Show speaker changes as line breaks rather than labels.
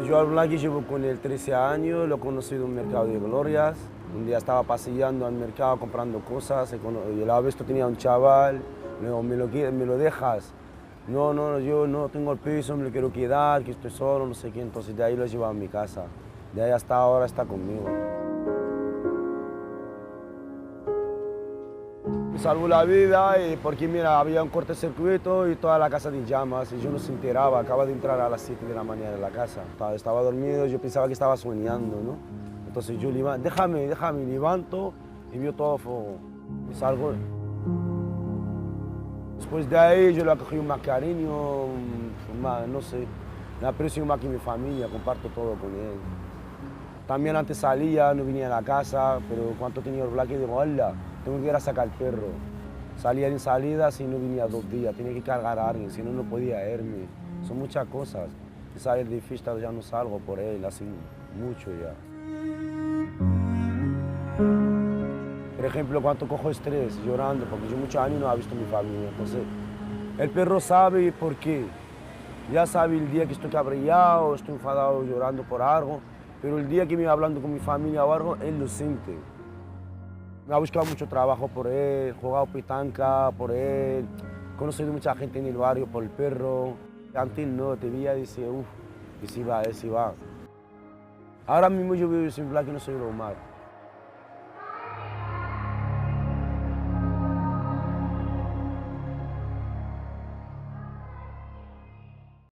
Yo al Blacky llevo con él 13 años, lo he conocido en un mercado de Glorias. Un día estaba paseando al mercado comprando cosas y la vez tenía un chaval, me dijo, ¿me lo dejas? No, no, yo no tengo el piso, me lo quiero quedar, que estoy solo, no sé qué. Entonces de ahí lo he llevado a mi casa. De ahí hasta ahora está conmigo. Me salvó la vida porque mira, había un cortocircuito y toda la casa de llamas y yo no se enteraba, acaba de entrar a las 7 de la mañana en la casa. Estaba dormido, yo pensaba que estaba soñando, ¿no? Entonces yo déjame, levanto y vio todo fuego. Y salgo. Después de ahí yo le cogí más cariño, más, no sé, me aprecio más que mi familia, comparto todo con él. También antes salía, no venía a la casa, pero cuando tenía el Blacky digo, hola, tengo que ir a sacar el perro. Salía en salidas y no venía 2 días, tenía que cargar a alguien, si no, no podía irme. Son muchas cosas. Si salir de fiesta ya no salgo por él, hace mucho ya. Por ejemplo, cuando cojo estrés, llorando, porque yo muchos años no he visto a mi familia. Entonces, el perro sabe por qué. Ya sabe el día que estoy cabreado, estoy enfadado, llorando por algo, pero el día que me va hablando con mi familia o algo, él lo siente. Me ha buscado mucho trabajo por él, jugado pitanca por él, he conocido mucha gente en el barrio por el perro. Antes no, te veía y decía, uff, que sí va, él sí va. Ahora mismo yo vivo sin Blacky y no soy normal.